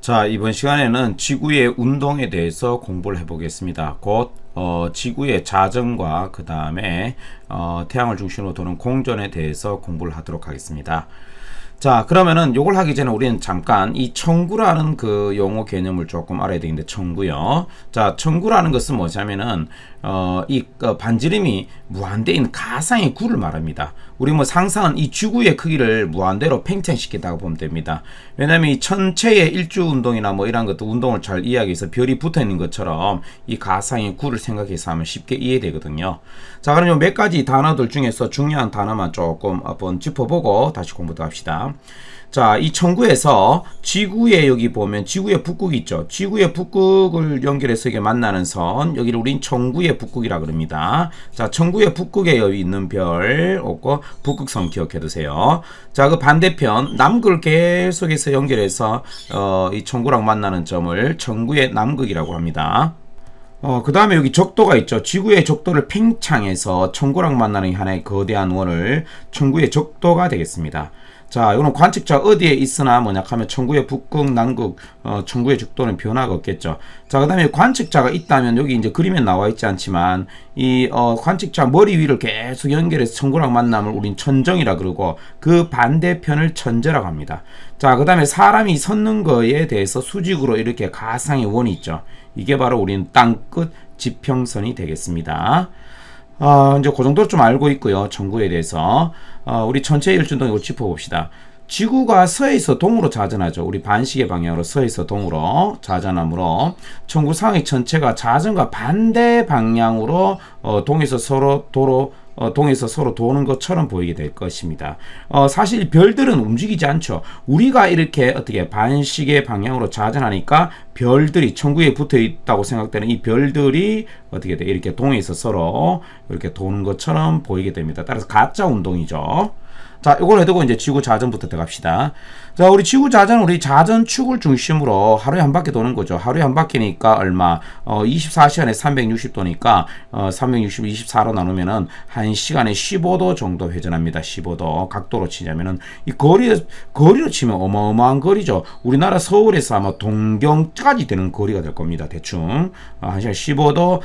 자, 이번 시간에는 지구의 운동에 대해서 공부를 해보겠습니다. 곧 지구의 자전과 그 다음에 태양을 중심으로 도는 공전에 대해서 공부를 하도록 하겠습니다. 자, 그러면은 요걸 하기 전에 우리는 잠깐 이 청구라는 그 용어 개념을 조금 알아야 되는데, 청구요. 자, 청구라는 것은 뭐냐면은 이 반지름이 무한대에 있는 가상의 구를 말합니다. 우리 뭐 상상은 이 지구의 크기를 무한대로 팽창시켰다고 보면 됩니다. 왜냐면 이 천체의 일주 운동이나 뭐 이런 것도 운동을 잘 이해하기 위해서 별이 붙어 있는 것처럼 이 가상의 구를 생각해서 하면 쉽게 이해되거든요. 자, 그럼 요 몇 가지 단어들 중에서 중요한 단어만 조금 한번 짚어보고 다시 공부도 합시다. 자, 이 청구에서 지구에 여기 보면 지구의 북극이 있죠. 지구의 북극을 연결해서 이게 만나는 선, 여기를 우린 청구의 북극이라 그럽니다. 자, 청구의 북극에 여기 있는 별 없고 북극성 기억해 두세요. 자, 그 반대편 남극을 계속해서 연결해서 이 청구랑 만나는 점을 청구의 남극이라고 합니다. 그 다음에 여기 적도가 있죠. 지구의 적도를 팽창해서 청구랑 만나는 하나의 거대한 원을 청구의 적도가 되겠습니다. 자, 이거는 관측자 어디에 있으나 뭐냐 하면 청구의 북극, 남극, 청구의 적도는 변화가 없겠죠. 자, 그 다음에 관측자가 있다면 여기 이제 그림에 나와 있지 않지만 이 관측자 머리 위를 계속 연결해서 청구랑 만남을 우린 천정이라 그러고 그 반대편을 천재라고 합니다. 자, 그 다음에 사람이 섰는 거에 대해서 수직으로 이렇게 가상의 원이 있죠. 이게 바로 우린 땅끝 지평선이 되겠습니다. 이제 그 정도 좀 알고 있고요. 청구에 대해서. 우리 전체의 일준동 이걸 짚어봅시다. 지구가 서에서 동으로 자전하죠. 우리 반시계 방향으로 서에서 동으로 자전하므로 청구 상의 전체가 자전과 반대 방향으로 동에서 서로 도는 것처럼 보이게 될 것입니다. 사실 별들은 움직이지 않죠. 우리가 이렇게 어떻게 반시계 방향으로 자전하니까 별들이 천구에 붙어 있다고 생각되는 이 별들이 어떻게 돼? 이렇게 동에서 서로 이렇게 도는 것처럼 보이게 됩니다. 따라서 가짜 운동이죠. 자, 이걸 해두고 이제 지구 자전부터 들어갑시다. 자, 우리 지구 자전은 우리 자전축을 중심으로 하루에 한 바퀴 도는 거죠. 하루에 한 바퀴니까 얼마? 24시간에 360도니까 360, 24로 나누면은 1시간에 15도 정도 회전합니다. 15도. 각도로 치자면은 이 거리로 치면 어마어마한 거리죠. 우리나라 서울에서 아마 동경까지 되는 거리가 될 겁니다. 대충. 1시간 15도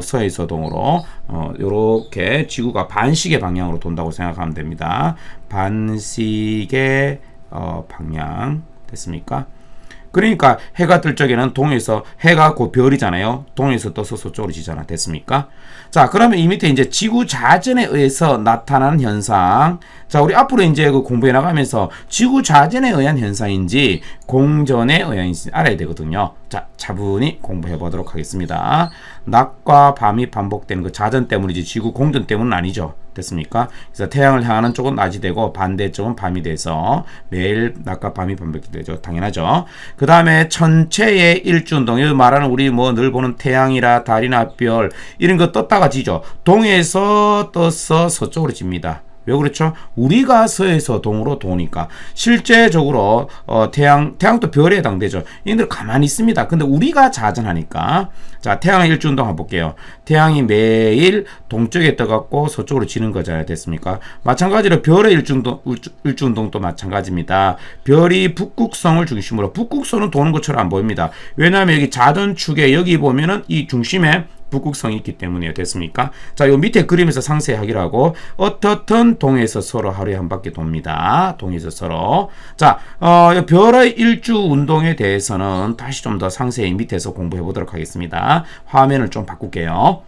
서에서 동으로 요렇게 지구가 반시계 방향으로 돈다고 생각하면 됩니다. 반시계 방향 됐습니까? 그러니까 해가 뜰 적에는 동에서 해가 곧 별이잖아요. 동에서 떠서 서쪽으로 지잖아. 됐습니까? 자, 그러면 이 밑에 이제 지구 자전에 의해서 나타나는 현상. 자, 우리 앞으로 이제 그 공부해 나가면서 지구 자전에 의한 현상인지 공전에 의한 현상인지 알아야 되거든요. 자, 차분히 공부해 보도록 하겠습니다. 낮과 밤이 반복되는 그 자전 때문이지 지구 공전 때문은 아니죠. 됐습니까? 그래서 태양을 향하는 쪽은 낮이 되고 반대쪽은 밤이 돼서 매일 낮과 밤이 반복이 되죠. 당연하죠. 그 다음에 천체의 일주운동, 여기 말하는 우리 뭐 늘 보는 태양이나 달이나 별 이런 거 떴다가 지죠. 동에서 떠서 서쪽으로 집니다. 왜 그렇죠? 우리가 서에서 동으로 도니까 실제적으로 태양도 별에 해당되죠. 얘들 가만히 있습니다. 근데 우리가 자전하니까 자, 태양의 일주운동 한번 볼게요. 태양이 매일 동쪽에 떠갖고 서쪽으로 지는 거잖아요. 됐습니까? 마찬가지로 별의 일주운동도 마찬가지입니다. 별이 북극성을 중심으로 북극선은 도는 것처럼 안 보입니다. 왜냐하면 여기 자전축에 여기 보면은 이 중심에 북극성이 있기 때문이에요. 됐습니까? 자, 요 밑에 그림에서 상세히 하기로 하고 어떻든 동에서 서로 하루에 한 바퀴 돕니다. 동에서 서로. 자, 별의 일주 운동에 대해서는 다시 좀 더 상세히 밑에서 공부해 보도록 하겠습니다. 화면을 좀 바꿀게요.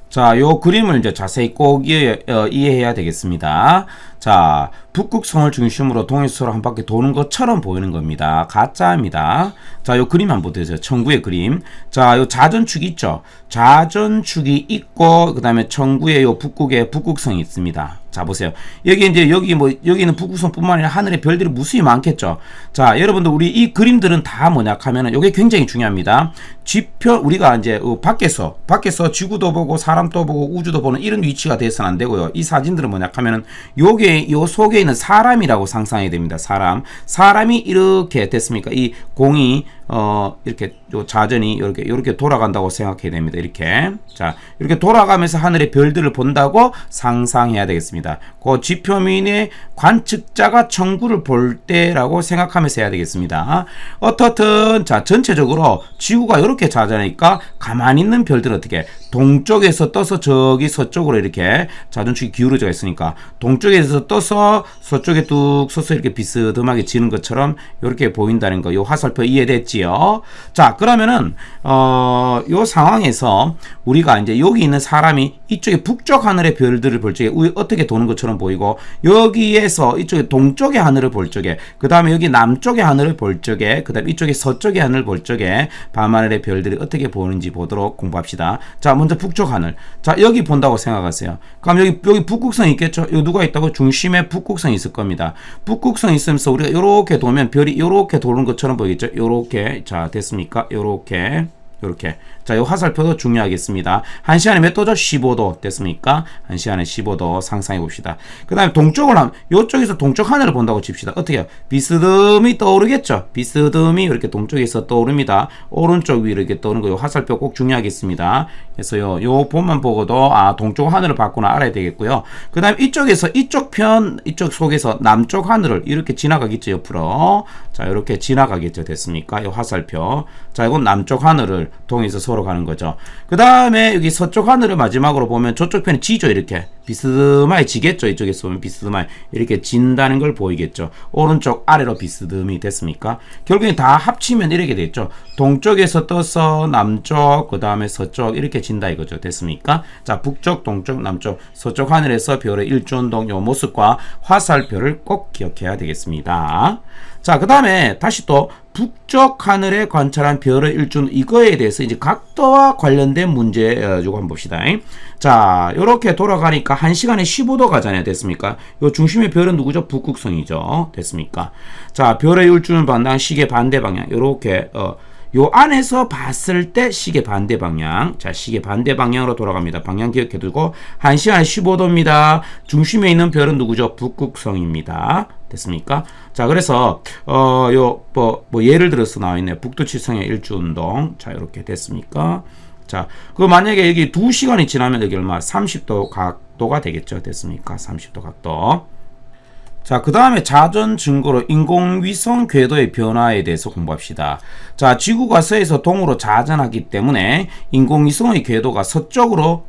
자, 요 그림을 이제 자세히 꼭 이해해야 되겠습니다. 자, 북극성을 중심으로 동에서 서로 한 바퀴 도는 것처럼 보이는 겁니다. 가짜입니다. 자, 요 그림 한번 보세요. 청구의 그림. 자, 요 자전축이 있죠. 자전축이 있고, 그 다음에 청구의 요 북극에 북극성이 있습니다. 자, 보세요. 여기 이제 여기는 북극성뿐만 아니라 하늘에 별들이 무수히 많겠죠. 자, 여러분들 우리 이 그림들은 다 뭐냐 하면은 요게 굉장히 중요합니다. 우리가 이제 밖에서 지구도 보고 사람도 보고 우주도 보는 이런 위치가 돼서는 안 되고요. 이 사진들은 뭐냐 하면은 요 속에 있는 사람이라고 상상해야 됩니다. 사람이 이렇게 됐습니까? 이 공이 이렇게 요 자전이 이렇게 돌아간다고 생각해야 됩니다. 이렇게. 자, 이렇게 돌아가면서 하늘의 별들을 본다고 상상해야 되겠습니다. 되겠습니다. 그 지표면의 관측자가 천구를 볼 때라고 생각하면서 해야 되겠습니다. 어떻든 자 전체적으로 지구가 이렇게 자전하니까 가만히 있는 별들은 어떻게 동쪽에서 떠서 저기 서쪽으로 이렇게 자전축이 기울어져 있으니까 동쪽에서 떠서 서쪽에 뚝 서서 이렇게 비스듬하게 지는 것처럼 이렇게 보인다는 거, 요 화살표 이해됐지요? 자, 그러면은 요 상황에서 우리가 이제 여기 있는 사람이 이쪽에 북쪽 하늘의 별들을 볼 적에 어떻게 도는 것처럼 보이고, 여기에서 이쪽에 동쪽의 하늘을 볼 적에, 그 다음에 여기 남쪽의 하늘을 볼 적에, 그 다음에 이쪽에 서쪽의 하늘을 볼 적에 밤하늘의 별들이 어떻게 보는지 보도록 공부합시다. 자, 먼저 북쪽 하늘. 자, 여기 본다고 생각하세요. 그럼 여기 북극성이 있겠죠? 여기 누가 있다고? 중심에 북극성이 있을 겁니다. 북극성이 있으면서 우리가 요렇게 돌면 별이 요렇게 도는 것처럼 보이겠죠? 요렇게. 자, 됐습니까? 요렇게. 요렇게. 자, 요 화살표도 중요하겠습니다. 1시간에 몇 도죠? 15도. 됐습니까? 1시간에 15도 상상해 봅시다. 그 다음에 동쪽을 하면, 요쪽에서 동쪽 하늘을 본다고 칩시다. 어떻게 해요? 비스듬히 떠오르겠죠? 비스듬히 이렇게 동쪽에서 떠오릅니다. 오른쪽 위로 이렇게 떠오르는 거, 요 화살표 꼭 중요하겠습니다. 그래서 요 본만 보고도, 동쪽 하늘을 봤구나 알아야 되겠고요. 그 다음에 이쪽에서, 이쪽 속에서 남쪽 하늘을 이렇게 지나가겠죠? 옆으로. 자, 이렇게 지나가겠죠? 됐습니까? 요 화살표. 자, 이건 남쪽 하늘을 통해서 서로 가는 거죠. 그 다음에 여기 서쪽 하늘을 마지막으로 보면 저쪽 편이 지죠. 이렇게 비스듬하게 지겠죠. 이쪽에서 보면 비스듬하게 이렇게 진다는 걸 보이겠죠. 오른쪽 아래로 비스듬히 됐습니까? 결국에 다 합치면 이렇게 되겠죠. 동쪽에서 떠서 남쪽, 그 다음에 서쪽 이렇게 진다 이거죠. 됐습니까? 자, 북쪽, 동쪽, 남쪽, 서쪽 하늘에서 별의 일주운동 요 모습과 화살표를 꼭 기억해야 되겠습니다. 자, 그 다음에 다시 또 북쪽 하늘에 관찰한 별의 일준, 이거에 대해서 이제 각도와 관련된 문제 요거 한번 봅시다. 자, 요렇게 돌아가니까 1시간에 15도 가잖아요. 됐습니까? 요 중심의 별은 누구죠? 북극성이죠. 됐습니까? 자, 별의 일준 방향, 시계 반대 방향. 요렇게 요 안에서 봤을 때 시계 반대 방향. 자, 시계 반대 방향으로 돌아갑니다. 방향 기억해두고 1시간에 15도입니다. 중심에 있는 별은 누구죠? 북극성입니다. 됐습니까? 자, 그래서 예를 들어서 나와 있네요. 북두칠성의 일주운동. 자, 이렇게 됐습니까? 자, 그 만약에 여기 2시간이 지나면 여기 얼마? 30도 각도가 되겠죠. 됐습니까? 30도 각도. 자, 그 다음에 자전 증거로 인공위성 궤도의 변화에 대해서 공부합시다. 자, 지구가 서에서 동으로 자전하기 때문에 인공위성의 궤도가 서쪽으로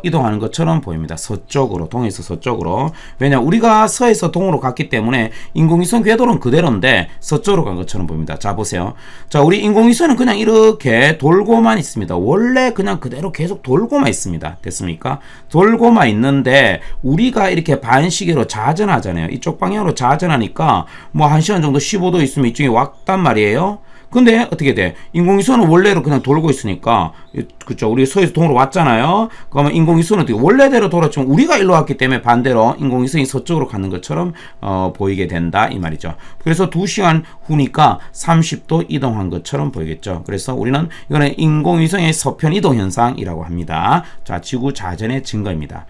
이동하는 것처럼 보입니다. 서쪽으로, 동에서 서쪽으로. 왜냐, 우리가 서에서 동으로 갔기 때문에 인공위성 궤도는 그대로인데 서쪽으로 간 것처럼 보입니다. 자, 보세요. 자, 우리 인공위성은 그냥 이렇게 돌고만 있습니다. 원래 그냥 그대로 계속 돌고만 있습니다. 됐습니까? 돌고만 있는데 우리가 이렇게 반시계로 자전하잖아요. 이쪽 방향으로 자전하니까 뭐 1시간 정도 15도 있으면 이쪽에 왔단 말이에요. 근데 어떻게 돼? 인공위성은 원래로 그냥 돌고 있으니까, 그쵸? 우리 서에서 동으로 왔잖아요. 그러면 인공위성은 어떻게 원래대로 돌았지만 우리가 일로 왔기 때문에 반대로 인공위성이 서쪽으로 가는 것처럼 보이게 된다 이 말이죠. 그래서 2시간 후니까 30도 이동한 것처럼 보이겠죠. 그래서 우리는 이거는 인공위성의 서편 이동 현상이라고 합니다. 자, 지구 자전의 증거입니다.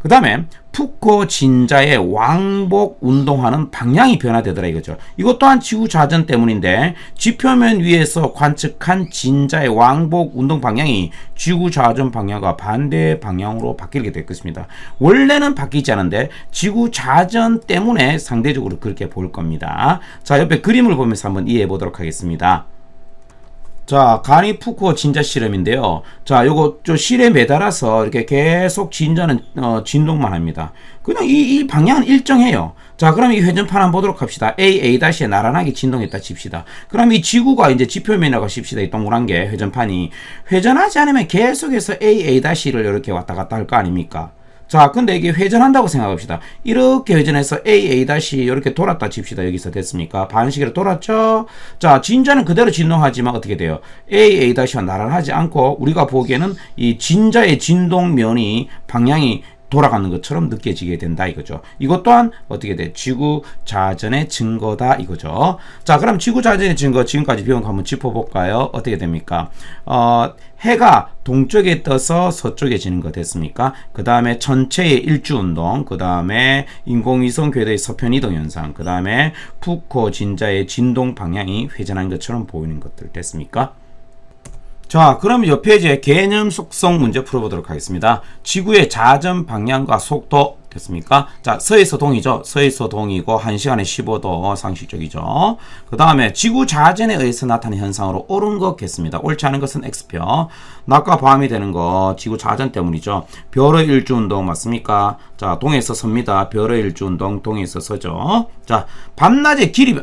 그 다음에 푸코 진자의 왕복 운동하는 방향이 변화되더라 이거죠. 이것 또한 지구 자전 때문인데, 지표면 위에서 관측한 진자의 왕복 운동 방향이 지구 자전 방향과 반대 방향으로 바뀌게 될 것입니다. 원래는 바뀌지 않은데 지구 자전 때문에 상대적으로 그렇게 볼 겁니다. 자, 옆에 그림을 보면서 한번 이해해 보도록 하겠습니다. 자, 가니 푸코 진자 실험인데요. 자, 요거 실에 매달아서 이렇게 계속 진동만 합니다. 그냥 이 방향은 일정해요. 자, 그럼 이 회전판 한번 보도록 합시다. A 다시에 나란하게 진동했다 칩시다. 그럼 이 지구가 이제 지표면이라고 칩시다. 이 동그란 게 회전판이 회전하지 않으면 계속해서 A 다시를 이렇게 왔다 갔다 할 거 아닙니까? 자, 근데 이게 회전한다고 생각합시다. 이렇게 회전해서 A 다시 이렇게 돌았다 칩시다. 여기서 됐습니까? 반시계로 돌았죠? 자, 진자는 그대로 진동하지만 어떻게 돼요? A 다시와 나란하지 않고 우리가 보기에는 이 진자의 진동면이 방향이 돌아가는 것처럼 느껴지게 된다 이거죠. 이것 또한 어떻게 돼? 지구 자전의 증거다 이거죠. 자, 그럼 지구 자전의 증거 지금까지 배운 거 한번 짚어볼까요? 어떻게 됩니까? 해가 동쪽에 떠서 서쪽에 지는 거 됐습니까? 그 다음에 전체의 일주운동, 그 다음에 인공위성 궤도의 서편 이동 현상, 그 다음에 푸코 진자의 진동 방향이 회전한 것처럼 보이는 것들 됐습니까? 자, 그럼 옆 페이지에 개념 속성 문제 풀어보도록 하겠습니다. 지구의 자전 방향과 속도 됐습니까? 자, 서에서 동이죠. 서에서 동이고 1시간에 15도 상식적이죠. 그 다음에 지구 자전에 의해서 나타나는 현상으로 옳은 것겠습니다. 옳지 않은 것은 X표. 낮과 밤이 되는 거 지구 자전 때문이죠. 별의 일주운동 맞습니까? 자, 동에서 섭니다. 별의 일주운동 동에서 서죠. 자, 밤낮의 길이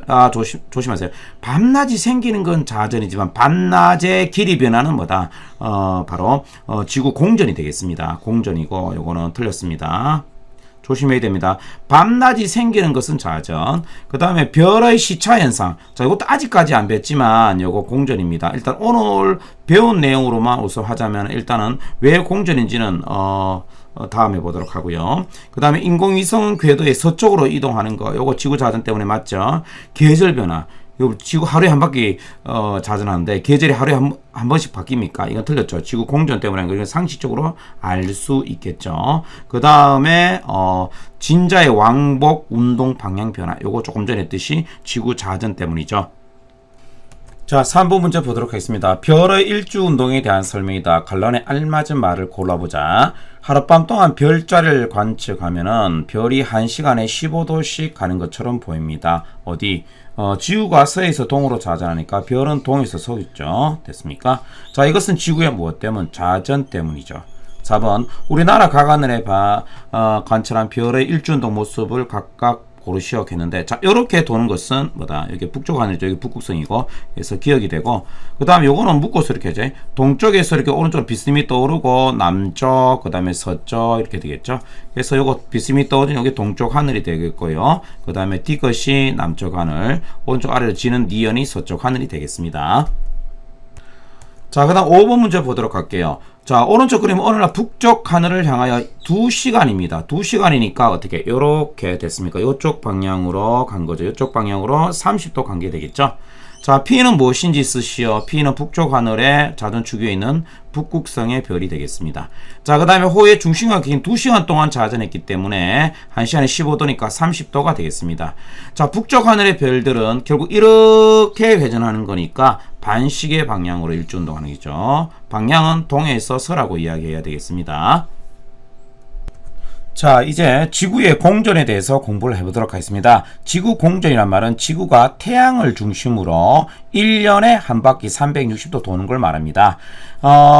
조심하세요. 밤낮이 생기는 건 자전이지만 밤낮의 길이 변화는 뭐다? 바로 지구 공전이 되겠습니다. 공전이고 요거는 틀렸습니다. 조심해야 됩니다. 밤낮이 생기는 것은 자전. 그 다음에 별의 시차 현상. 자, 이것도 아직까지 안 뵀지만 요거 공전입니다. 일단 오늘 배운 내용으로만 우선 하자면 일단은 왜 공전인지는 다음에 보도록 하고요. 그 다음에 인공위성 궤도의 서쪽으로 이동하는 거. 요거 지구 자전 때문에 맞죠? 계절 변화. 지구 하루에 한 바퀴 자전하는데 계절이 하루에 한 번씩 바뀝니까? 이건 틀렸죠. 지구 공전 때문에 이건 상식적으로 알 수 있겠죠. 그 다음에 진자의 왕복 운동 방향 변화. 요거 조금 전에 했듯이 지구 자전 때문이죠. 자, 3번 문제 보도록 하겠습니다. 별의 일주 운동에 대한 설명이다. 관련에 알맞은 말을 골라보자. 하룻밤 동안 별자리를 관측하면은 별이 1시간에 15도씩 가는 것처럼 보입니다. 어디? 지구가 서에서 동으로 자전하니까 별은 동에서 서있죠. 됐습니까? 자, 이것은 지구의 무엇 때문? 자전 때문이죠. 4번 우리나라 각하늘에 관찰한 별의 일주운동 모습을 각각 고르시오 했는데, 자, 요렇게 도는 것은 뭐다? 여기 북쪽 하늘이죠. 여기 북극성이고, 그래서 기억이 되고, 그 다음에 요거는 묶어서 이렇게 하죠. 동쪽에서 이렇게 오른쪽으로 비스듬히 떠오르고, 남쪽, 그 다음에 서쪽, 이렇게 되겠죠. 그래서 요거 비스듬히 떠오르는 여기 동쪽 하늘이 되겠고요. 그 다음에 뒤것이 남쪽 하늘, 오른쪽 아래로 지는 니은이 서쪽 하늘이 되겠습니다. 자, 그 다음 5번 문제 보도록 할게요. 자, 오른쪽 그림 어느 날 북쪽 하늘을 향하여 2시간입니다. 2시간이니까 어떻게 요렇게 됐습니까? 요쪽 방향으로 간 거죠. 요쪽 방향으로 30도 간 게 되겠죠. 자, P는 무엇인지 쓰시오. P는 북쪽 하늘에 자전축에 있는 북극성의 별이 되겠습니다. 자, 그 다음에 호의 중심과 긴 2시간 동안 자전했기 때문에 1시간에 15도니까 30도가 되겠습니다. 자, 북쪽 하늘의 별들은 결국 이렇게 회전하는 거니까 반시계 방향으로 일주운동하는 거죠. 방향은 동에서 서라고 이야기해야 되겠습니다. 자, 이제 지구의 공전에 대해서 공부를 해보도록 하겠습니다. 지구 공전이란 말은 지구가 태양을 중심으로 1년에 한 바퀴 360도 도는 걸 말합니다.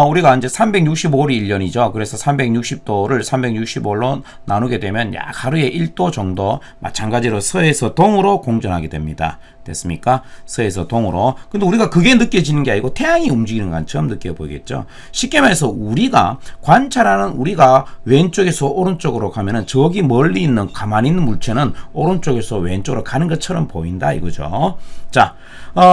우리가 이제 365일이 1년이죠. 그래서 360도를 365로 나누게 되면 약 하루에 1도 정도 마찬가지로 서에서 동으로 공전하게 됩니다. 됐습니까? 서에서 동으로. 근데 우리가 그게 느껴지는 게 아니고 태양이 움직이는 건 처음 느껴보겠죠. 쉽게 말해서 우리가 관찰하는 우리가 왼쪽에서 오른쪽으로 가면은 저기 멀리 있는 가만히 있는 물체는 오른쪽에서 왼쪽으로 가는 것처럼 보인다 이거죠. 자,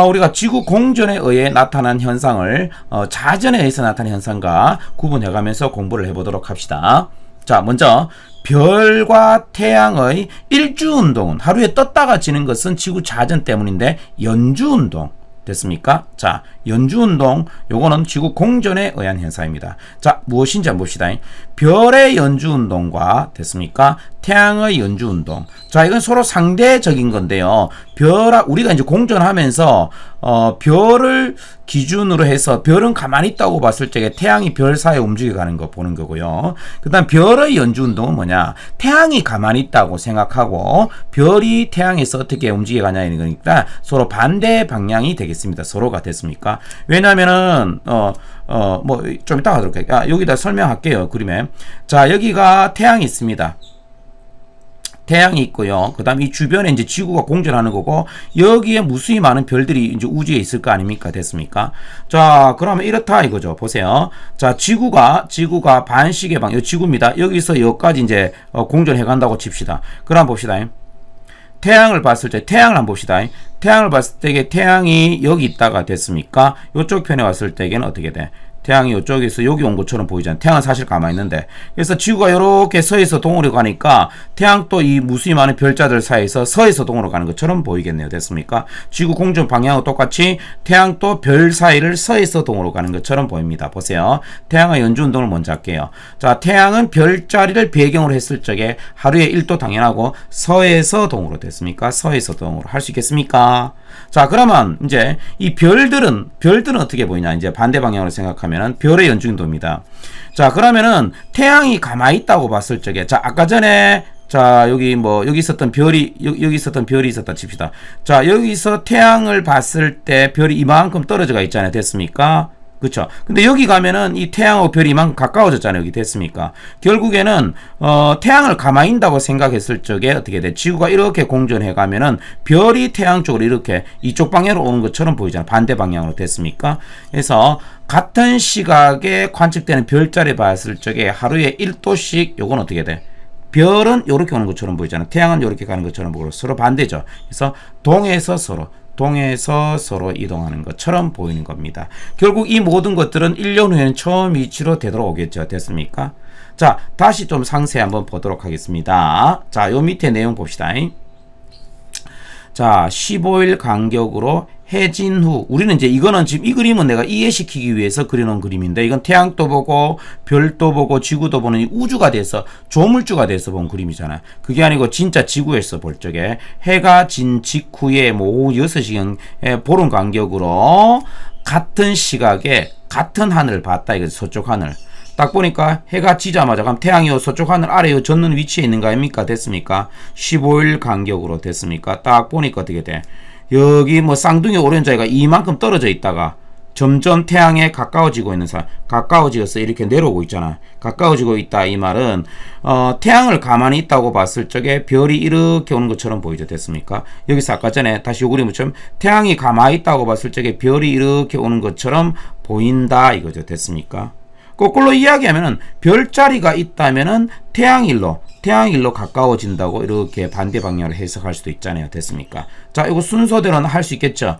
우리가 지구 공전에 의해 나타난 현상을 자전에 의해서 나타난 현상과 구분해가면서 공부를 해보도록 합시다. 자, 먼저 별과 태양의 일주운동은 하루에 떴다가 지는 것은 지구 자전 때문인데 연주운동 됐습니까? 자, 연주운동 요거는 지구 공전에 의한 현상입니다. 자, 무엇인지 한번 봅시다. 별의 연주운동과 됐습니까? 태양의 연주운동. 자, 이건 서로 상대적인 건데요. 우리가 이제 공전하면서 별을 기준으로 해서 별은 가만히 있다고 봤을 적에 태양이 별 사이에 움직여가는 거 보는 거고요. 그 다음 별의 연주운동은 뭐냐? 태양이 가만히 있다고 생각하고 별이 태양에서 어떻게 움직여가냐는 거니까 서로 반대 방향이 되겠습니다. 서로가 됐습니까? 왜냐면은 뭐 좀 이따가 하도록 할게요. 여기다 설명할게요. 그림에. 자, 여기가 태양이 있습니다. 태양이 있고요. 그 다음에 이 주변에 이제 지구가 공전하는 거고, 여기에 무수히 많은 별들이 이제 우주에 있을 거 아닙니까? 됐습니까? 자, 그러면 이렇다 이거죠. 보세요. 자, 지구가 반시계 방, 요 지구입니다. 여기서 여기까지 이제 공전해 간다고 칩시다. 그럼 봅시다. 태양을 봤을 때, 태양을 한번 봅시다. 태양을 봤을 때, 태양이 여기 있다가 됐습니까? 요쪽 편에 왔을 때에는 어떻게 돼? 태양이 이쪽에서 여기 온 것처럼 보이잖아요. 태양은 사실 가만히 있는데. 그래서 지구가 이렇게 서에서 동으로 가니까 태양도 이 무수히 많은 별자들 사이에서 서에서 동으로 가는 것처럼 보이겠네요. 됐습니까? 지구 공전 방향과 똑같이 태양도 별 사이를 서에서 동으로 가는 것처럼 보입니다. 보세요. 태양의 연주운동을 먼저 할게요. 자, 태양은 별자리를 배경으로 했을 적에 하루에 1도 당연하고 서에서 동으로 됐습니까? 서에서 동으로 할 수 있겠습니까? 자, 그러면 이제 이 별들은 어떻게 보이냐? 이제 반대 방향으로 생각하면 하면은 별의 연중도입니다. 자, 그러면은 태양이 가만히 있다고 봤을 적에, 자, 아까 전에 자, 여기 여기 있었던 별이, 여기 있었던 별이 있었다 칩시다. 자, 여기서 태양을 봤을 때 별이 이만큼 떨어져가 있잖아요. 됐습니까? 그쵸? 근데 여기 가면은 이 태양하고 별이 이만큼 가까워졌잖아요. 여기 됐습니까? 결국에는, 태양을 가만히 있다고 생각했을 적에 어떻게 돼? 지구가 이렇게 공전해 가면은 별이 태양 쪽으로 이렇게 이쪽 방향으로 오는 것처럼 보이잖아요. 반대 방향으로 됐습니까? 그래서 같은 시각에 관측되는 별자리 봤을 적에 하루에 1도씩 요건 어떻게 돼? 별은 이렇게 오는 것처럼 보이잖아요. 태양은 이렇게 가는 것처럼 보고 서로 반대죠. 그래서 동에서 서로 이동하는 것처럼 보이는 겁니다. 결국 이 모든 것들은 1년 후에는 처음 위치로 되돌아오겠죠. 됐습니까? 자, 다시 좀 상세히 한번 보도록 하겠습니다. 자, 요 밑에 내용 봅시다. 자, 15일 간격으로 해진 후, 우리는 이제 이거는 지금 이 그림은 내가 이해시키기 위해서 그려놓은 그림인데, 이건 태양도 보고 별도 보고 지구도 보는 우주가 돼서 조물주가 돼서 본 그림이잖아. 그게 아니고 진짜 지구에서 볼 적에 해가 진 직후에 오후 6시경에 보름 간격으로 같은 시각에 같은 하늘을 봤다 이거지. 서쪽 하늘 딱 보니까 해가 지자마자 그럼 태양이 서쪽 하늘 아래에 젖는 위치에 있는 거 아닙니까? 됐습니까? 15일 간격으로 됐습니까? 딱 보니까 어떻게 돼? 여기 쌍둥이 오른자리가 이만큼 떨어져 있다가 점점 태양에 가까워지고 있는 사람, 가까워지어서 이렇게 내려오고 있잖아. 가까워지고 있다 이 말은 태양을 가만히 있다고 봤을 적에 별이 이렇게 오는 것처럼 보이죠. 됐습니까? 여기서 아까 전에 다시 요 그림처럼 태양이 가만히 있다고 봤을 적에 별이 이렇게 오는 것처럼 보인다 이거죠. 됐습니까? 거꾸로 이야기하면은 별자리가 있다면은 태양일로 가까워진다고 이렇게 반대 방향으로 해석할 수도 있잖아요. 됐습니까? 자, 이거 순서대로는 할 수 있겠죠.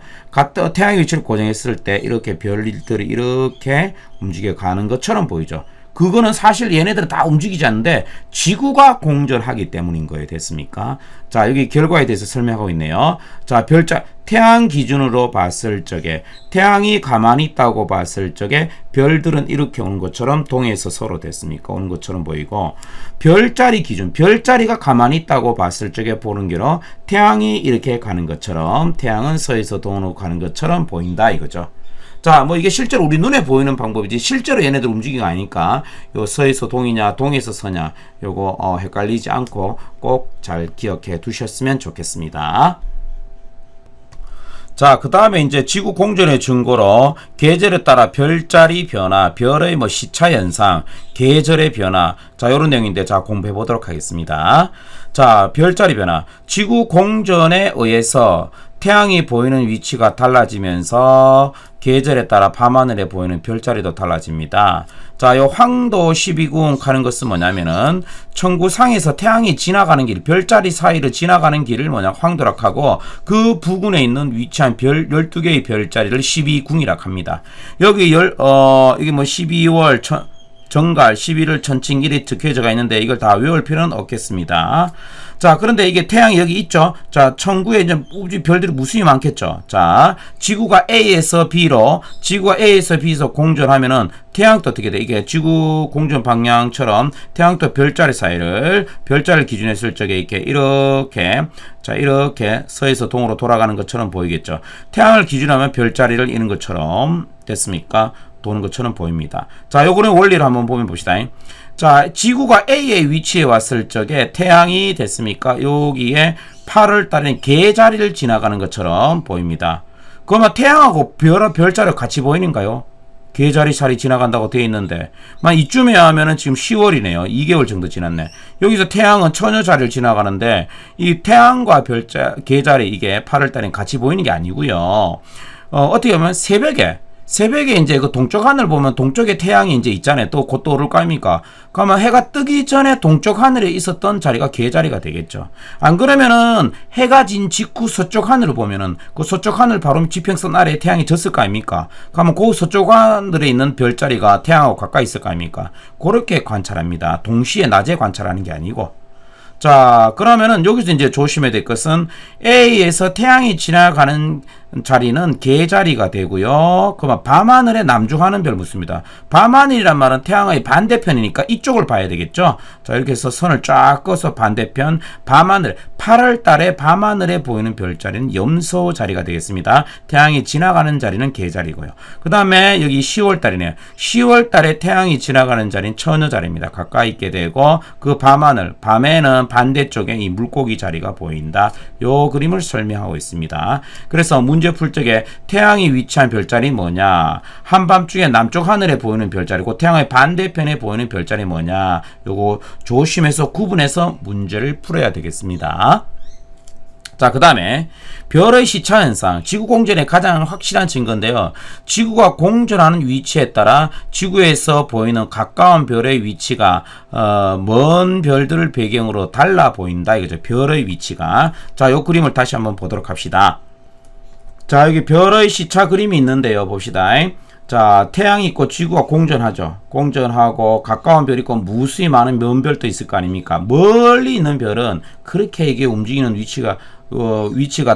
태양의 위치를 고정했을 때 이렇게 별들이 이렇게 움직여 가는 것처럼 보이죠. 그거는 사실 얘네들은 다 움직이지 않는데 지구가 공전하기 때문인 거예요. 됐습니까? 자, 여기 결과에 대해서 설명하고 있네요. 자, 태양 기준으로 봤을 적에 태양이 가만히 있다고 봤을 적에 별들은 이렇게 오는 것처럼 동에서 서로 됐습니까? 오는 것처럼 보이고, 별자리 기준, 별자리가 가만히 있다고 봤을 적에 보는 게로 태양이 이렇게 가는 것처럼 태양은 서에서 동으로 가는 것처럼 보인다 이거죠. 자, 이게 실제로 우리 눈에 보이는 방법이지 실제로 얘네들 움직이는 거 아니니까 요 서에서 동이냐 동에서 서냐 요거 헷갈리지 않고 꼭 잘 기억해 두셨으면 좋겠습니다. 자, 그 다음에 이제 지구 공전의 증거로 계절에 따라 별자리 변화, 별의 시차 현상, 계절의 변화, 자, 요런 내용인데, 자, 공부해 보도록 하겠습니다. 자, 별자리 변화. 지구 공전에 의해서 태양이 보이는 위치가 달라지면서 계절에 따라 밤하늘에 보이는 별자리도 달라집니다. 자, 요 황도 12궁 하는 것은 뭐냐면은 천구상에서 태양이 지나가는 길, 별자리 사이를 지나가는 길을 황도라고 하고, 그 부근에 있는 위치한 별 12개의 별자리를 12궁이라고 합니다. 여기 이게 12월 정갈 11월 천칭 일이 적혀져가 있는데 이걸 다 외울 필요는 없겠습니다. 자, 그런데 이게 태양이 여기 있죠. 자, 천구에 이제 별들이 무수히 많겠죠. 자, 지구가 A에서 B로 공전하면은 태양도 어떻게 돼? 이게 지구 공전 방향처럼 태양도 별자리를 기준했을 적에 이렇게 서에서 동으로 돌아가는 것처럼 보이겠죠. 태양을 기준하면 별자리를 이는 것처럼 됐습니까? 도는 것처럼 보입니다. 자, 요거는 원리를 한번 봅시다. 자, 지구가 A의 위치에 왔을 적에 태양이 됐습니까? 여기에 8월 달에는 계자리를 지나가는 것처럼 보입니다. 그러면 태양하고 별자리가 같이 보이는가요? 계자리 살이 지나간다고 되어 있는데, 이쯤에 하면은 지금 10월이네요. 2개월 정도 지났네. 여기서 태양은 처녀자리를 지나가는데, 이 태양과 계자리 이게 8월 달엔 같이 보이는 게 아니고요. 어떻게 보면 새벽에 이제 그 동쪽 하늘 보면 동쪽에 태양이 이제 있잖아요. 또 곧 오를 거 아닙니까? 그러면 해가 뜨기 전에 동쪽 하늘에 있었던 자리가 계자리가 되겠죠. 안 그러면은 해가 진 직후 서쪽 하늘을 보면은 그 서쪽 하늘 바로 지평선 아래에 태양이 졌을 거 아닙니까? 그러면 그 서쪽 하늘에 있는 별자리가 태양하고 가까이 있을 거 아닙니까? 그렇게 관찰합니다. 동시에 낮에 관찰하는 게 아니고. 자, 그러면은 여기서 이제 조심해야 될 것은 A에서 태양이 지나가는 자리는 개자리가 되고요. 그러면 밤하늘에 남중하는 별 묻습니다. 밤하늘이란 말은 태양의 반대편이니까 이쪽을 봐야 되겠죠. 자, 이렇게 해서 선을 쫙 꺼서 반대편 밤하늘, 8월 달에 밤하늘에 보이는 별자리는 염소 자리가 되겠습니다. 태양이 지나가는 자리는 개자리고요. 그 다음에 여기 10월 달이네요. 10월 달에 태양이 지나가는 자리는 처녀 자리입니다. 가까이 있게 되고 그 밤하늘, 밤에는 반대쪽에 이 물고기 자리가 보인다. 요 그림을 설명하고 있습니다. 그래서 문제 풀 적에 태양이 위치한 별자리 뭐냐, 한밤중에 남쪽 하늘에 보이는 별자리고 태양의 반대편에 보이는 별자리 뭐냐, 요거 조심해서 구분해서 문제를 풀어야 되겠습니다. 자, 그 다음에 별의 시차 현상, 지구 공전의 가장 확실한 증거인데요. 지구가 공전하는 위치에 따라 지구에서 보이는 가까운 별의 위치가 먼 별들을 배경으로 달라 보인다 이거죠. 별의 위치가. 자, 요 그림을 다시 한번 보도록 합시다. 자, 여기 별의 시차 그림이 있는데요. 봅시다. 자, 태양이 있고 지구가 공전하죠. 공전하고 가까운 별이 있고 무수히 많은 먼 별도 있을 거 아닙니까? 멀리 있는 별은 그렇게 이게 움직이는 위치가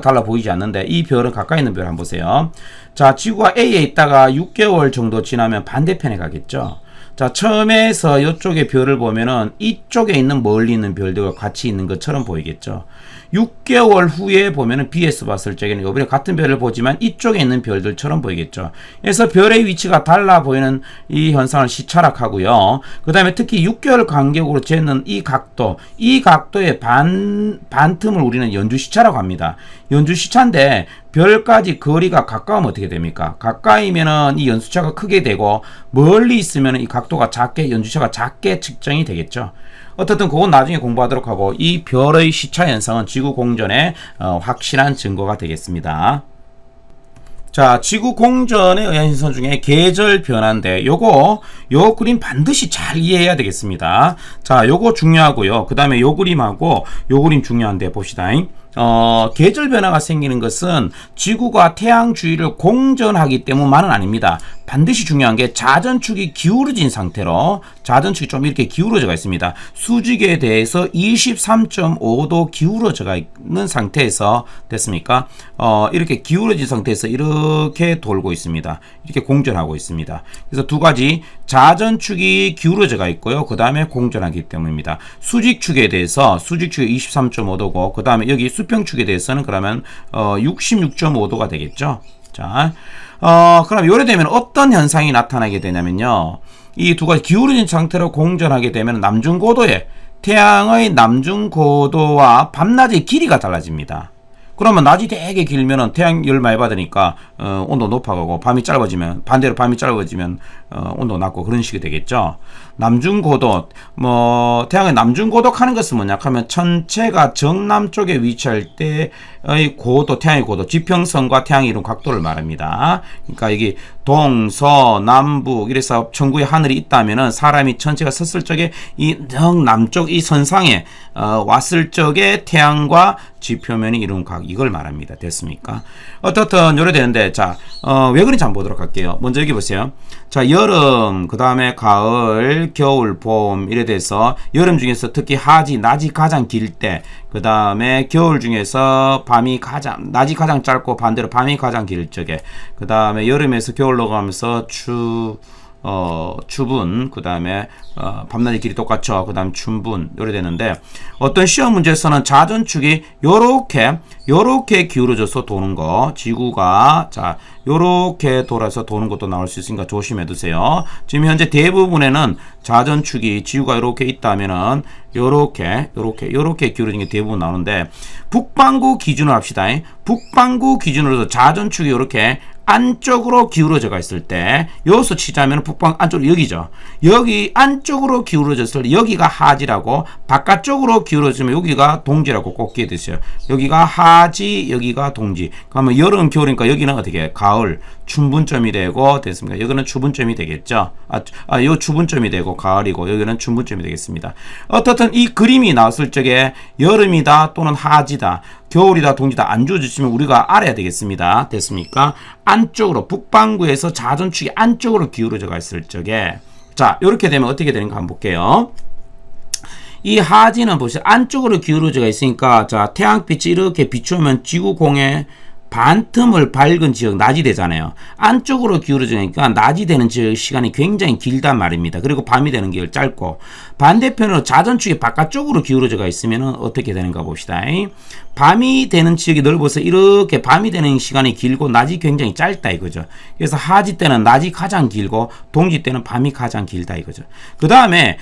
달라 보이지 않는데 이 별은 가까이 있는 별 한번 보세요. 자, 지구가 A에 있다가 6개월 정도 지나면 반대편에 가겠죠. 자, 처음에서 이쪽에 별을 보면은 이쪽에 있는 멀리 있는 별들과 같이 있는 것처럼 보이겠죠. 6개월 후에 보면은 B에서 봤을 적에는 요번에 같은 별을 보지만 이쪽에 있는 별들처럼 보이겠죠. 그래서 별의 위치가 달라 보이는 이 현상을 시차락하고요. 그 다음에 특히 6개월 간격으로 재는 이 각도의 반틈을 우리는 연주시차라고 합니다. 연주시차인데 별까지 거리가 가까우면 어떻게 됩니까? 가까이면은 이 연수차가 크게 되고 멀리 있으면 이 각도가 연주차가 작게 측정이 되겠죠. 어떻든 그건 나중에 공부하도록 하고 이 별의 시차 현상은 지구 공전의 확실한 증거가 되겠습니다. 자, 지구 공전에 의한 현상 중에 계절 변화인데 요 그림 반드시 잘 이해해야 되겠습니다. 자, 요거 중요하고요. 그 다음에 요 그림하고 요 그림 중요한데 봅시다. 계절 변화가 생기는 것은 지구가 태양 주위를 공전하기 때문만은 아닙니다. 반드시 중요한 게 자전축이 기울어진 상태로, 자전축이 좀 이렇게 기울어져가 있습니다. 수직에 대해서 23.5도 기울어져가 있는 상태에서 됐습니까? 이렇게 기울어진 상태에서 이렇게 돌고 있습니다. 이렇게 공전하고 있습니다. 그래서 두 가지, 자전축이 기울어져가 있고요. 그 다음에 공전하기 때문입니다. 수직축에 대해서, 수직축이 23.5도고, 그 다음에 여기 수평축에 대해서는 그러면 66.5도가 되겠죠. 자, 그럼 요래 되면 어떤 현상이 나타나게 되냐면요. 이 두 가지 기울어진 상태로 공전하게 되면 태양의 남중고도와 밤낮의 길이가 달라집니다. 그러면 낮이 되게 길면은 태양 열 많이 받으니까 온도 높아가고 반대로 밤이 짧아지면 온도 낮고 그런 식이 되겠죠. 남중고도, 태양의 남중고도 하는 것은 뭐냐 하면 천체가 정남쪽에 위치할 때의 태양의 고도, 지평선과 태양이 이룬 각도를 말합니다. 그러니까 여기 동서남북 이래서 천구의 하늘이 있다면은 사람이 천체가 섰을 적에 이 정남쪽 이 선상에 왔을 적에 태양과 지표면이 이룬 각, 이걸 말합니다. 됐습니까? 어떻든 요래 되는데, 자, 왜 그런지 한번 보도록 할게요. 먼저 여기 보세요. 자, 여름, 그 다음에 가을, 겨울, 봄 이래 돼서 여름 중에서 특히 낮이 가장 길 때, 그 다음에 겨울 중에서 낮이 가장 짧고 반대로 밤이 가장 길 적에, 그 다음에 여름에서 겨울로 가면서 추분, 그 다음에 밤낮의 길이 똑같죠. 그 다음 춘분 요래 되는데, 어떤 시험 문제에서는 자전축이 요렇게 기울어져서 도는 거, 지구가 요렇게 돌아서 도는 것도 나올 수 있으니까 조심해 두세요. 지금 현재 대부분에는 자전축이 지구가 요렇게 있다면은 요렇게 기울어진 게 대부분 나오는데, 북반구 기준으로 합시다. 북반구 기준으로서 자전축이 요렇게 안쪽으로 기울어져가 있을 때, 여기서 치자면 북방 안쪽으로 여기죠. 여기 안쪽으로 기울어졌을 때 여기가 하지라고, 바깥쪽으로 기울어지면 여기가 동지라고 꼭 기억해두세요. 여기가 하지, 여기가 동지. 그러면 여름, 겨울이니까 여기는 어떻게 가을, 춘분점이 되고 됐습니다. 여기는 추분점이 되겠죠. 요 추분점이 되고 가을이고 여기는 춘분점이 되겠습니다. 어떻든 이 그림이 나왔을 적에 여름이다 또는 하지다, 겨울이다 동지다 안 주어지시면 우리가 알아야 되겠습니다. 됐습니까? 안쪽으로, 북반구에서 자전축이 안쪽으로 기울어져 있을 적에, 자, 이렇게 되면 어떻게 되는가 한번 볼게요. 이 하지는 보시죠. 안쪽으로 기울어져 있으니까, 자, 태양빛이 이렇게 비추면 지구공에 반틈을 밝은 지역 낮이 되잖아요. 안쪽으로 기울어지니까 낮이 되는 지역 시간이 굉장히 길단 말입니다. 그리고 밤이 되는 게 짧고, 반대편으로 자전축이 바깥쪽으로 기울어져가 있으면 어떻게 되는가 봅시다. 밤이 되는 지역이 넓어서 이렇게 밤이 되는 시간이 길고 낮이 굉장히 짧다 이거죠. 그래서 하지 때는 낮이 가장 길고 동지 때는 밤이 가장 길다 이거죠. 그 다음에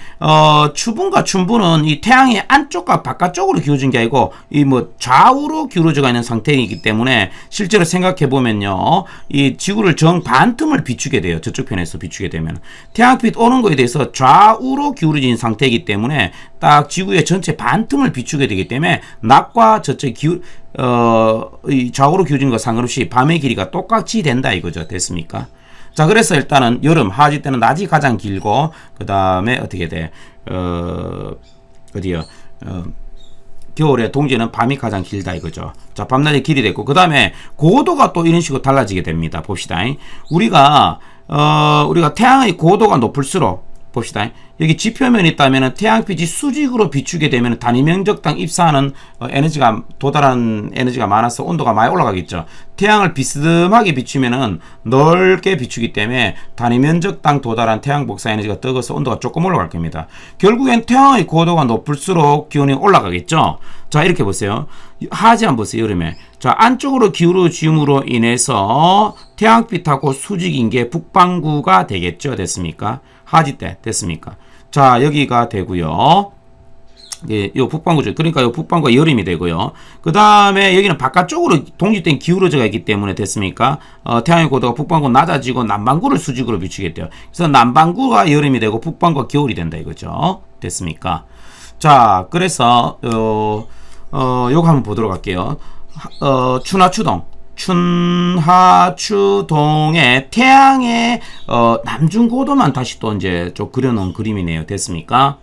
추분과 춘분은 이 태양의 안쪽과 바깥쪽으로 기울어진 게 아니고 이 뭐 좌우로 기울어져가 있는 상태이기 때문에 실제로 생각해 보면요, 이 지구를 정반틈을 비추게 돼요. 저쪽 편에서 비추게 되면 태양빛 오는 거에 대해서 좌우로 기울어진 상태이기 때문에 딱 지구의 전체 반틈을 비추게 되기 때문에 낮과 저쪽 이 좌우로 기울어진 것 상관없이 밤의 길이가 똑같이 된다 이거죠. 됐습니까? 자, 그래서 일단은 여름 하지 때는 낮이 가장 길고 그 다음에 어떻게 돼? 어디요? 겨울에 동지는 밤이 가장 길다 이거죠. 자, 밤낮의 길이 됐고 그 다음에 고도가 또 이런 식으로 달라지게 됩니다. 봅시다. 우리가 태양의 고도가 높을수록 봅시다. 여기 지표면이 있다면 태양빛이 수직으로 비추게 되면 단위 면적당 입사하는 에너지가 도달하는 에너지가 많아서 온도가 많이 올라가겠죠. 태양을 비스듬하게 비추면은 넓게 비추기 때문에 단위 면적당 도달한 태양 복사 에너지가 적어서 온도가 조금 올라갈 겁니다. 결국엔 태양의 고도가 높을수록 기온이 올라가겠죠. 자, 이렇게 보세요. 하지 한번 보세요. 여름에. 자, 안쪽으로 기울어짐으로 인해서 태양빛하고 수직인 게 북반구가 되겠죠. 됐습니까? 하지 때 됐습니까? 자, 여기가 되고요. 예, 요 북반구죠. 그러니까 요 북반구가 여름이 되고요. 그 다음에 여기는 바깥쪽으로 동지 때는 기울어져 있기 때문에 됐습니까? 태양의 고도가 북반구 낮아지고 남반구를 수직으로 비추겠대요. 그래서 남반구가 여름이 되고 북반구가 겨울이 된다 이거죠. 됐습니까? 자, 그래서 요거 한번 보도록 할게요. 추나추동. 춘하추동의 태양의 남중고도만 다시 또 이제 좀 그려놓은 그림이네요. 됐습니까?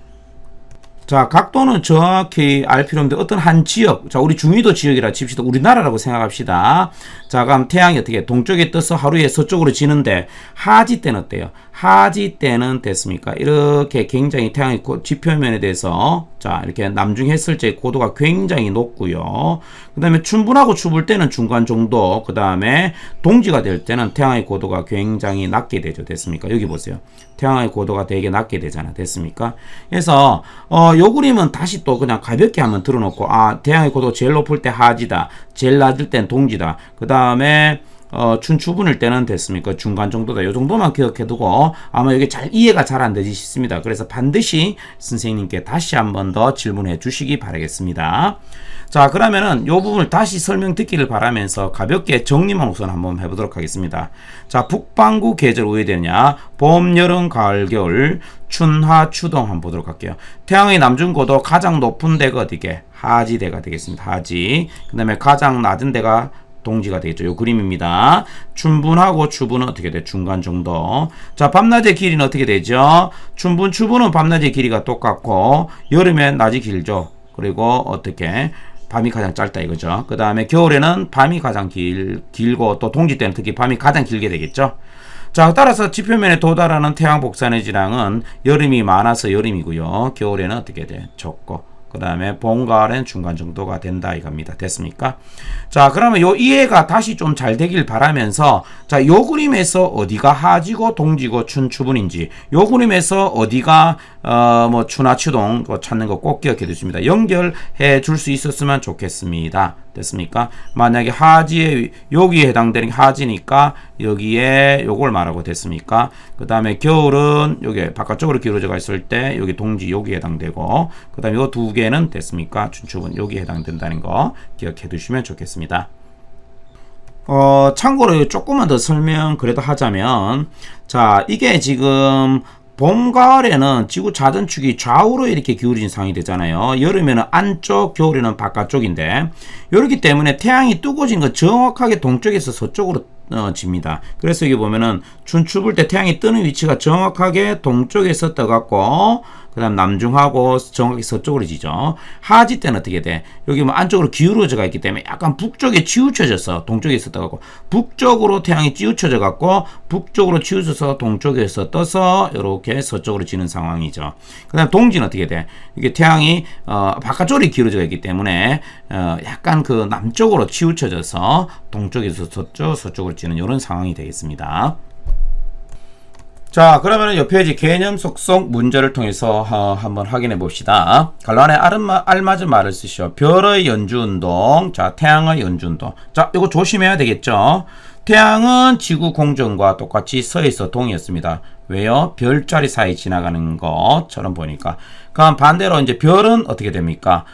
자, 각도는 정확히 알 필요 없는데 어떤 한 지역, 자, 우리 중위도 지역이라 칩시다. 우리나라라고 생각합시다. 자, 그럼 태양이 어떻게 동쪽에 떠서 하루에 서쪽으로 지는데 하지 때는 어때요? 하지 때는 됐습니까? 이렇게 굉장히 태양의 지표면에 대해서 자, 이렇게 남중했을 때 고도가 굉장히 높고요. 그 다음에 춘분하고 추불 때는 중간 정도, 그 다음에 동지가 될 때는 태양의 고도가 굉장히 낮게 되죠. 됐습니까? 여기 보세요. 태양의 고도가 되게 낮게 되잖아. 됐습니까? 그래서 요 그림은 다시 또 그냥 가볍게 한번 들어놓고, 태양의 고도 제일 높을 때 하지다, 제일 낮을 땐 동지다, 그 다음에 춘추분일 때는 됐습니까? 중간 정도다. 요 정도만 기억해두고 아마 이게 잘 이해가 잘 안 되지 싶습니다. 그래서 반드시 선생님께 다시 한번 더 질문해 주시기 바라겠습니다. 자, 그러면은 요 부분을 다시 설명 듣기를 바라면서 가볍게 정리만 우선 한번 해보도록 하겠습니다. 자, 북반구 계절 왜 되느냐? 봄, 여름, 가을, 겨울, 춘하, 추동 한번 보도록 할게요. 태양의 남중고도 가장 높은 데가 어디게? 하지대가 되겠습니다. 하지. 그 다음에 가장 낮은 데가 동지가 되겠죠. 요 그림입니다. 춘분하고 추분은 어떻게 돼? 중간 정도. 자, 밤낮의 길이는 어떻게 되죠? 춘분, 추분은 밤낮의 길이가 똑같고 여름엔 낮이 길죠. 그리고 어떻게? 밤이 가장 짧다 이거죠. 그 다음에 겨울에는 밤이 가장 길고 또 동지 때는 특히 밤이 가장 길게 되겠죠. 자, 따라서 지표면에 도달하는 태양 복사에너지량은 여름이 많아서 여름이고요. 겨울에는 어떻게 돼? 적고. 그 다음에 봄, 가을엔 중간 정도가 된다 이겁니다. 됐습니까? 자, 그러면 요 이해가 다시 좀 잘 되길 바라면서, 자, 요 그림에서 어디가 하지고 동지고 춘추분인지, 요 그림에서 어디가 뭐 추나추동 찾는 거 꼭 기억해 두십니다. 연결해 줄 수 있었으면 좋겠습니다. 됐습니까? 만약에 하지에 여기에 해당되는 게 하지니까 여기에 요걸 말하고 됐습니까? 그 다음에 겨울은 여기 바깥쪽으로 기울어져 있을 때 여기 동지 여기에 해당되고, 그 다음에 요 두 개는 됐습니까? 춘추분 여기에 해당된다는 거 기억해 두시면 좋겠습니다. 참고로 조금만 더 설명 그래도 하자면, 자, 이게 지금 봄, 가을에는 지구 자전축이 좌우로 이렇게 기울어진 상황이 되잖아요. 여름에는 안쪽, 겨울에는 바깥쪽인데, 이렇기 때문에 태양이 뜨거워진 건 정확하게 동쪽에서 서쪽으로 집니다. 그래서 여기 보면은 춘추볼 때 태양이 뜨는 위치가 정확하게 동쪽에서 떠갖고 그 다음 남중하고 정확히 서쪽으로 지죠. 하지 때는 어떻게 돼? 여기 뭐 안쪽으로 기울어져가 있기 때문에 약간 북쪽에 치우쳐져서 동쪽에 있었다고 북쪽으로 태양이 치우쳐져 갖고 북쪽으로 치우쳐서 동쪽에서 떠서 이렇게 서쪽으로 지는 상황이죠. 그 다음 동지는 어떻게 돼? 이게 태양이 바깥쪽으로 기울어져 있기 때문에 약간 그 남쪽으로 치우쳐져서 동쪽에서 서쪽으로 지는 이런 상황이 되겠습니다. 자, 그러면 옆 페이지 개념 속속 문제를 통해서 한번 확인해 봅시다. 갈란에 알맞은 말을 쓰시오. 별의 연주운동. 자, 태양의 연주운동. 자, 이거 조심해야 되겠죠. 태양은 지구 공전과 똑같이 서에서 동이었습니다. 왜요? 별자리 사이 지나가는 것처럼 보니까. 그럼 반대로 이제 별은 어떻게 됩니까?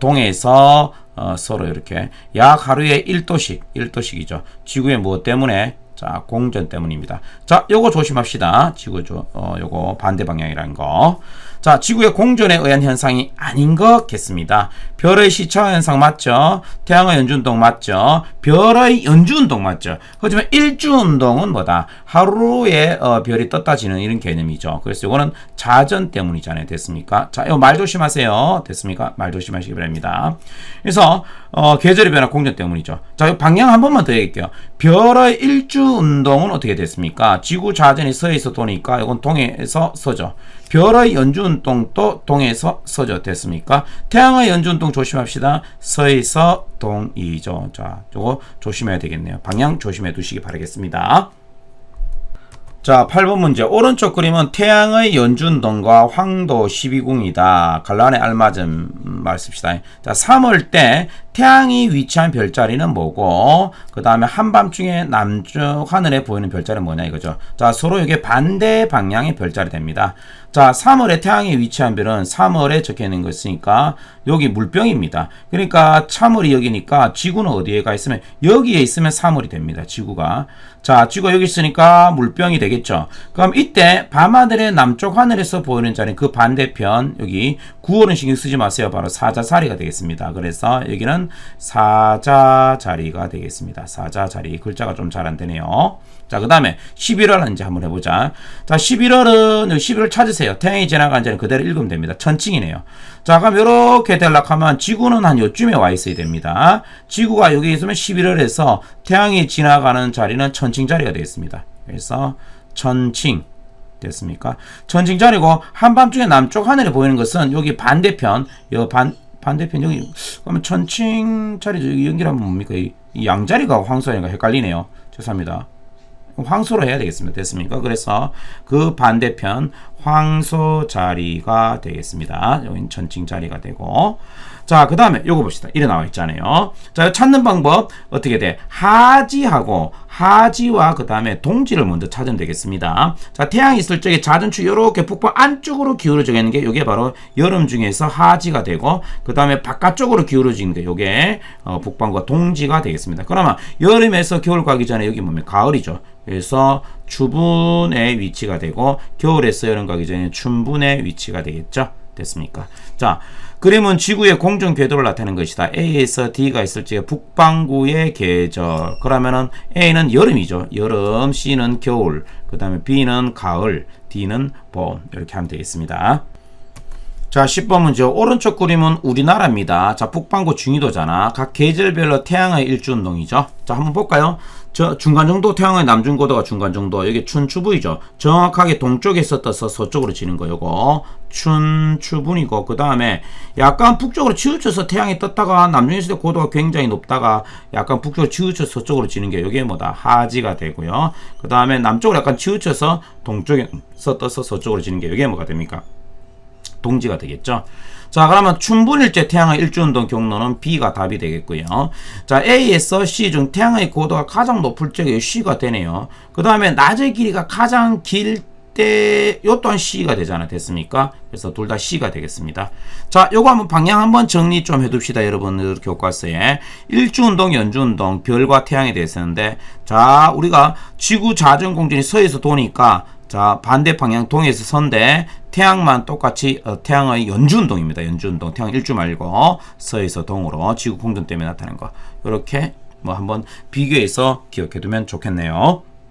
동에서 서로 이렇게 약 하루에 1도씩이죠. 지구의 무엇 때문에? 자, 공전 때문입니다. 자, 요거 조심합시다. 요거 반대 방향이라는 거. 자, 지구의 공전에 의한 현상이 아닌 것 같습니다. 별의 시차 현상 맞죠? 태양의 연주운동 맞죠? 별의 연주운동 맞죠? 하지만 일주운동은 뭐다? 하루에 별이 떴다 지는 이런 개념이죠. 그래서 이거는 자전 때문이잖아요. 됐습니까? 자, 이거 말 조심하세요. 됐습니까? 말 조심하시기 바랍니다. 그래서 계절의 변화 공전 때문이죠. 자, 이 방향 한 번만 더 얘기할게요. 별의 일주운동은 어떻게 됐습니까? 지구 자전이 서에서 도니까 이건 동에서 서죠. 별의 연주운동도 동에서 서죠. 됐습니까? 태양의 연주운동 조심합시다. 서에서 동이죠. 자, 저거 조심해야 되겠네요. 방향 조심해 두시기 바라겠습니다. 자, 8번 문제. 오른쪽 그림은 태양의 연주운동과 황도 12궁이다. 갈란에 알맞은 말 씁시다. 자, 3월 때 태양이 위치한 별자리는 뭐고, 그 다음에 한밤중에 남쪽 하늘에 보이는 별자리는 뭐냐 이거죠. 자, 서로 이게 반대 방향의 별자리 됩니다. 자, 3월에 태양이 위치한 별은 3월에 적혀 있는 거 있으니까 여기 물병입니다. 그러니까 참월이 여기니까 지구는 어디에 가 있으면 여기에 있으면 3월이 됩니다. 지구가. 자, 지구가 여기 있으니까 물병이 되겠죠. 그럼 이때 밤하늘의 남쪽 하늘에서 보이는 자리는 그 반대편 여기 9월은 신경 쓰지 마세요. 바로 사자자리가 되겠습니다. 그래서 여기는 사자자리가 되겠습니다. 사자자리. 글자가 좀 잘 안 되네요. 자, 그 다음에 11월 이제 한번 해보자. 자, 11월은 11월 찾으세요. 태양이 지나간 자리는 그대로 읽으면 됩니다. 천칭이네요. 자, 그럼 이렇게 되려면 지구는 한 요쯤에 와 있어야 됩니다. 지구가 여기 있으면 11월에서 태양이 지나가는 자리는 천칭 자리가 되겠습니다. 그래서 천칭 됐습니까? 천칭 자리고 한밤중에 남쪽 하늘에 보이는 것은 여기 반대편, 반대편 여기 그러면 천칭 자리 연결하면 뭡니까? 이 양자리가 황소니까 헷갈리네요. 죄송합니다. 황소로 해야 되겠습니다. 됐습니까? 그래서 그 반대편 황소 자리가 되겠습니다. 여기는 천칭 자리가 되고. 자, 그 다음에 요거 봅시다. 이래 나와 있잖아요. 자, 찾는 방법 어떻게 돼? 하지와 그 다음에 동지를 먼저 찾으면 되겠습니다. 자, 태양이 있을 적에 자전축 이렇게 북방 안쪽으로 기울어져 있는 게 요게 바로 여름 중에서 하지가 되고, 그 다음에 바깥쪽으로 기울어진 게 요게 북방과 동지가 되겠습니다. 그러면 여름에서 겨울 가기 전에 여기 보면 가을이죠. 그래서 추분의 위치가 되고, 겨울에서 여름 가기 전에 춘분의 위치가 되겠죠. 됐습니까? 자, 그림은 지구의 공전 궤도를 나타내는 것이다. A에서 D가 있을 적에 북반구의 계절. 그러면은 A는 여름이죠. 여름, C는 겨울, 그 다음에 B는 가을, D는 봄. 이렇게 하면 되겠습니다. 자, 10번 문제. 오른쪽 그림은 우리나라입니다. 자, 북반구 중위도잖아. 각 계절별로 태양의 일주운동이죠. 자, 한번 볼까요? 저 중간 정도, 태양의 남중고도가 중간 정도. 여기 춘추부이죠. 정확하게 동쪽에서 떠서 서쪽으로 지는 거. 요거 춘추분이고, 그 다음에 약간 북쪽으로 치우쳐서 태양이 떴다가 남중에서 고도가 굉장히 높다가 약간 북쪽으로 치우쳐서 서쪽으로 지는 게 요게 뭐다? 하지가 되고요. 그 다음에 남쪽으로 약간 치우쳐서 동쪽에서 떠서 서쪽으로 지는 게 요게 뭐가 됩니까? 동지가 되겠죠. 자, 그러면 춘분일제 태양의 일주운동 경로는 B가 답이 되겠고요. 자, A에서 C 중 태양의 고도가 가장 높을 적에 C가 되네요. 그 다음에 낮의 길이가 가장 길 때 요 또한 C가 되잖아. 됐습니까? 그래서 둘 다 C가 되겠습니다. 자, 요거 한번 방향 한번 정리 좀 해둡시다. 여러분들 교과서에 일주운동, 연주운동, 별과 태양에 대해서인데, 자, 우리가 지구 자전 공전이 서에서 도니까 자, 반대 방향 동에서 선대 태양만 똑같이 태양의 연주운동입니다. 연주운동. 태양 일주 말고 서에서 동으로 지구 공전 때문에 나타나는 거. 이렇게 뭐 한번 비교해서 기억해 두면 좋겠네요.